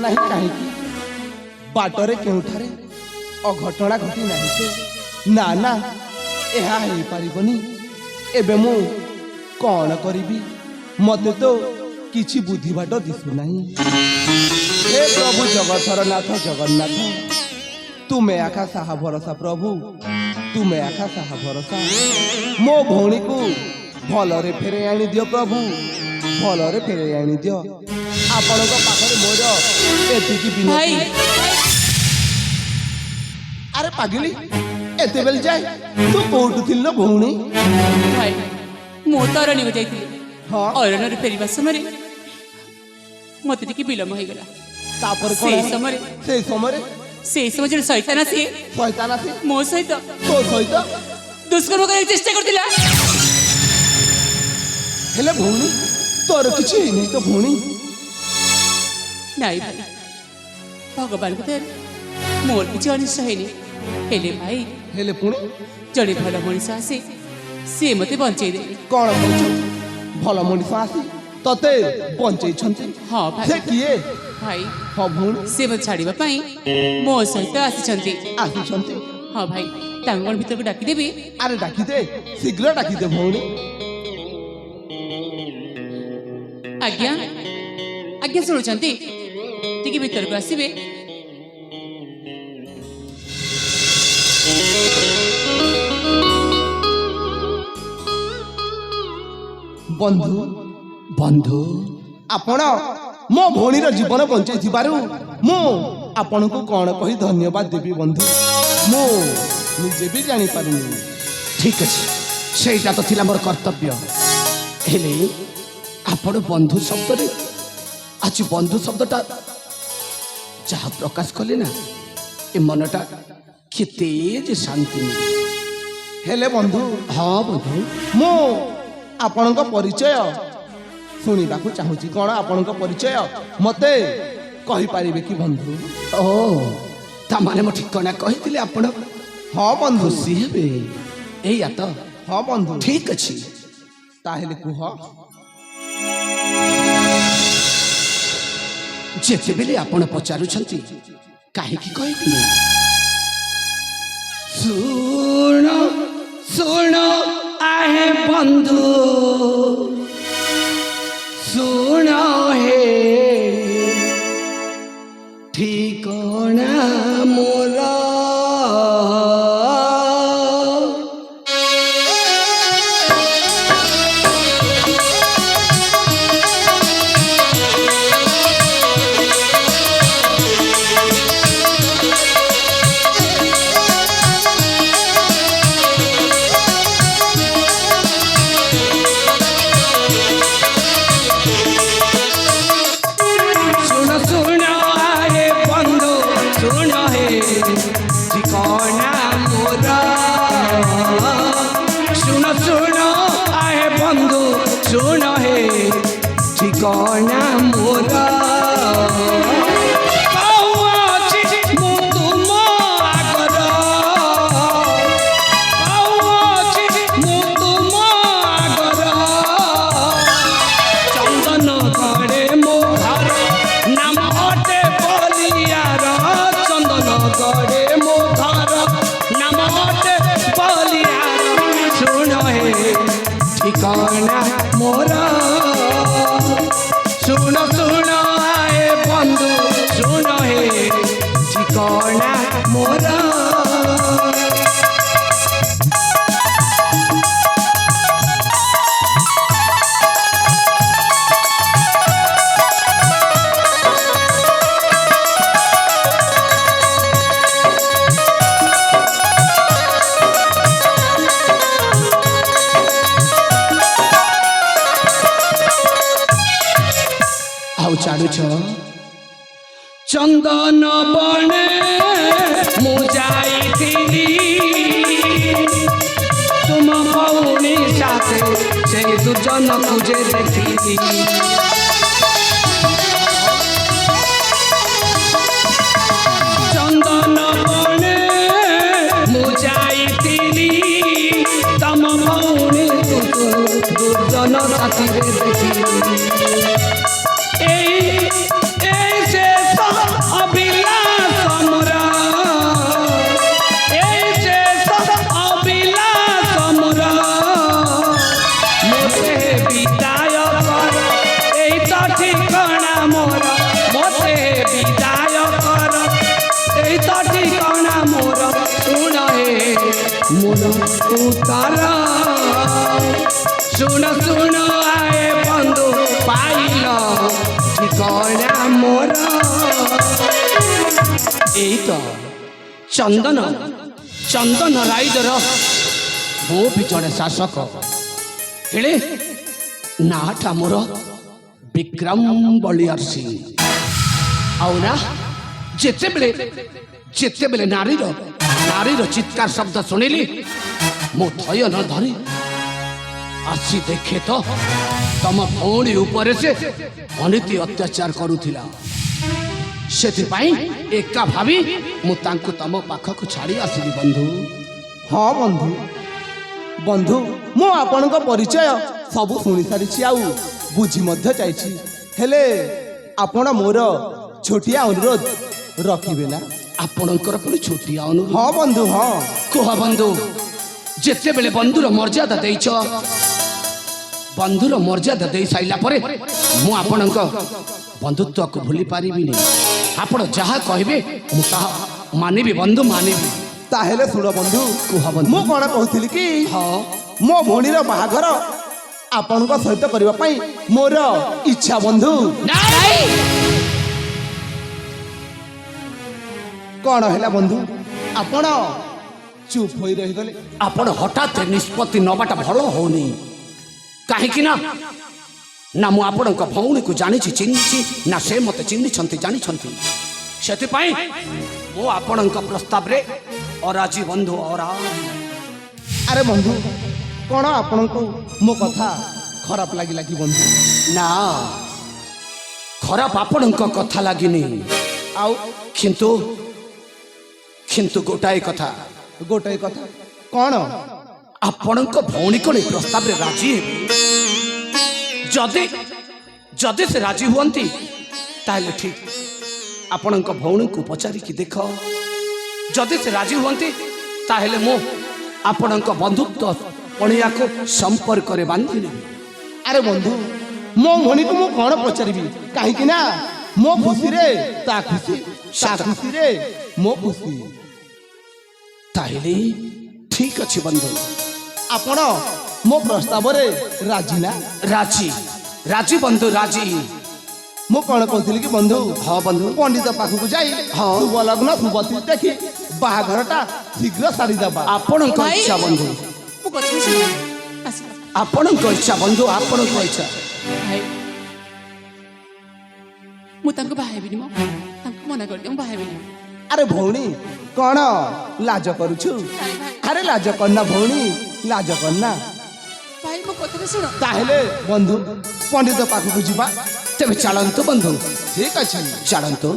नहीं कहीं बाटरे केउठारे अघटना घटी नहीं से ना ना यह हो पारिबनी एबे मु कौन करिबी मते तो किछि बुद्धि बाट दिसु नहीं। हे प्रभु जगतर नाथ जगन्नाथ तुम्हें आखा साहा भरोसा प्रभु तुम्हें आखा साहा भरोसा मो भौणी को भलरे फेरे आनी दियो प्रभु भलरे फेरे आनी दियो आपण पाखरे मोर एतिकी बिनती। अरे पागली एते बेल जाए तू कोठु थिल भौणी भाई मो तर निव जाइथिली हां अरण्य रे फेरिबा समय मते टिके विलम्ब हो गला तापर से समय जो शैतान आसी मो सहित तो सहित दुष्कर्म करने चेष्टा करथिला हेले भौणी तोर किछि नहीं तो भौणी नहीं भाई भगवान को दे मोर किछि अनिष्ट हैनी हेले भाई हेले पुणी जड़े भल मनीष आसी सी मते बंचई दे कौन भल मनीष आसी तते बंचई छंती हाँ भाई से किए भाई हाँ भौणी से मत छाड़िबा पई मो सहित आसी छंती हाँ भाई तांगण भीतर को डाकी देबी। अरे डाकी दे शीघ्र डाकी दे भौणी आज्ञा आज्ञा शुणुचंती टिके भीतर को आसीबे। बंधु बंधु आपण मो भौणीर जीवन बंचाई थिबारु मु आपण को कौन कही धन्यवाद देवी बंधु मु निजे भी जानी पारुनी। ठीक अच्छे सेटा तो थिला मोर कर्तव्य हेले आपण बंधु शब्द रे आज बंधु शब्दटा जहाँ प्रकाश कले ना ए मनटा केते जे शांति मिले। हेले बंधु हाँ बंधु मु आपण परिचय शुणा चाहूँगी कौन आपण परिचय मते कही पारिबे कि बंधु? ओ ता माने मो ठिकाना कही आपण हाँ बंधु खुशी हेबे एया तो हाँ बंधु ठीक अच्छी ताहेले कुह जेते बेले आपण पचारुछंती काहे की कहबी सुन सुन आहे बंधु सुन हे ठिकाना मोरा ठिकाना मोरा चंदन गड़े मो घर नाम अटे बलियार चंदन गड़े मो घर नाम अटे बलियार सुन हे ठिकाना मोरा सुन सुन आए बंधु सुन हे ठिकाना मोरा चाड़ुछ चंदन बने मु जाइथिली तुम भौणी साथे से दुर्जन तुझे देखी चंदन बने मु जाइथिली तुम भौणी दुर्जन साथी देखी से মোর উত্তর শুন শুন আয়ে বন্ধু পাইল ঠিকনা মোর এই তো চন্দন চন্দন রাইডর ମୁଁ ବି ଜଣେ ଶାସକ ହେଲେ ନାଟା ମୋର ବିକ୍ରମ ବଳିଆର ସିଂ ଆଉ ନା ଯେତେବେଳେ ନାରୀର ଚିତ୍କାର ଶବ୍ଦ ଶୁଣିଲି ମୁଁ ଧୈର୍ଯ୍ୟ ନ ଧରି ଆସି ଦେଖେ ତ ତମ ଭଉଣୀ ଉପରେ ସେ ଅନୀତି ଅତ୍ୟାଚାର କରୁଥିଲା ସେଥିପାଇଁ ଏକା ଭାବି ମୁଁ ତାଙ୍କୁ ତମ ପାଖକୁ ଛାଡ଼ି ଆସିଲି ବନ୍ଧୁ ହଁ ବନ୍ଧୁ ବନ୍ଧୁ ମୁଁ ଆପଣଙ୍କ ପରିଚୟ ସବୁ ଶୁଣି ସାରିଛି ଆଉ ବୁଝି ମଧ୍ୟ ଯାଇଛି ହେଲେ ଆପଣ ମୋର ଛୋଟିଆ ଅନୁରୋଧ ରଖିବେ ନା ଆପଣଙ୍କର ପୁଣି ଛୋଟିଆ ଅନୁରୋଧ ହଁ ବନ୍ଧୁ ହଁ କୁହ ବନ୍ଧୁ ଯେତେବେଳେ ବନ୍ଧୁର ମର୍ଯ୍ୟାଦା ଦେଇଛ ବନ୍ଧୁର ମର୍ଯ୍ୟାଦା ଦେଇ ସାରିଲା ପରେ ମୁଁ ଆପଣଙ୍କ ବନ୍ଧୁତ୍ୱକୁ ଭୁଲି ପାରିବିନି ଆପଣ ଯାହା କହିବେ ମୁଁ ତାହା ମାନିବି ବନ୍ଧୁ ମାନିବି ତାହେଲେ ଶୁଣ ବନ୍ଧୁ କୁହ ବନ୍ଧୁ ମୁଁ କଣ କହୁଥିଲି କି ହଁ ମୋ ଭଉଣୀର ବାହାଘର ଆପଣଙ୍କ ସହିତ କରିବା ପାଇଁ ମୋର ଇଚ୍ଛା ବନ୍ଧୁ ନାଇଁ କଣ ହେଲା ବନ୍ଧୁ ଆପଣ ଚୁପ୍ ହୋଇ ରହିଗଲେ ଆପଣ ହଠାତ୍ ନିଷ୍ପତ୍ତି ନେବାଟା ଭଲ ହଉନି କାହିଁକି ନା ନା ମୁଁ ଆପଣଙ୍କ ଭଉଣୀକୁ ଜାଣିଛି ଚିହ୍ନିଛି ନା ସେ ମୋତେ ଚିହ୍ନିଛନ୍ତି ଜାଣିଛନ୍ତି ସେଥିପାଇଁ ମୁଁ ଆପଣଙ୍କ ପ୍ରସ୍ତାବରେ ଅରାଜି ବନ୍ଧୁ ଅରାଜି ଆରେ ବନ୍ଧୁ କଣ ଆପଣଙ୍କୁ ମୋ କଥା ଖରାପ ଲାଗିଲା କି ବନ୍ଧୁ ନା ଖରାପ ଆପଣଙ୍କ କଥା ଲାଗିନି ଆଉ କିନ୍ତୁ କିନ୍ତୁ ଗୋଟାଏ କଥା ଗୋଟାଏ କଥା କଣ ଆପଣଙ୍କ ଭଉଣୀ କଣ ଏ ପ୍ରସ୍ତାବରେ ରାଜି ହେବେ ଯଦି ସେ ରାଜି ହୁଅନ୍ତି ତାହେଲେ ଠିକ୍ ଆପଣଙ୍କ ଭଉଣୀକୁ ପଚାରିକି ଦେଖ ଯଦି ସେ ରାଜି ହୁଅନ୍ତି ତାହେଲେ ମୁଁ ଆପଣଙ୍କ ବନ୍ଧୁତ୍ୱ ପଣିଆକୁ ସମ୍ପର୍କରେ ବାନ୍ଧି ନେବି ଆରେ ବନ୍ଧୁ ମୋ ଭଉଣୀକୁ ମୁଁ କଣ ପଚାରିବି କାହିଁକି ନା ମୋ ଖୁସିରେ ତା ଖୁସି ତା ଖୁସିରେ ମୋ ଖୁସି ତାହେଲେ ଠିକ୍ ଅଛି ବନ୍ଧୁ ଆପଣ ମୋ ପ୍ରସ୍ତାବରେ ରାଜି ନା ରାଜି ରାଜି ବନ୍ଧୁ ରାଜି ମୁଁ କଣ କହୁଥିଲି କି ବନ୍ଧୁ ହଁ ବନ୍ଧୁ ପଣ୍ଡିତ ପାଖକୁ ଯାଇ ହଁ। ଶୁଭ ଲଗ୍ନ ଶୁଭତି ଦେଖି ବାହାଘରଟା ଶୀଘ୍ର ସାରିଦେବା ଆପଣଙ୍କ ଭାଇ। ଇଚ୍ଛା ବନ୍ଧୁ ମୁଁ କଥା ଶୁଣ ଆସ ଆପଣଙ୍କ ଇଚ୍ଛା ବନ୍ଧୁ ଆପଣଙ୍କ ଇଚ୍ଛା ଭାଇ ମୁଁ ତାଙ୍କୁ ବାହା ହେବିନି ମ ତାଙ୍କୁ ମନା କରିଦିଅ ମୁଁ ବାହା ହେବିନି ଆରେ ଭଉଣୀ କଣ ଲାଜ କରୁଛୁ ନାଇଁ ଭାଇ ଆରେ ଲାଜ କରନା ଭଉଣୀ ଲାଜ କରନା ଭାଇ ମୋ କଥାଟା ଶୁଣ ତାହେଲେ ବନ୍ଧୁ ପଣ୍ଡିତ ପାଖକୁ ଯିବା ତେବେ ଚାଲନ୍ତୁ ବନ୍ଧୁ ଠିକ ଅଛି ଚାଲନ୍ତୁ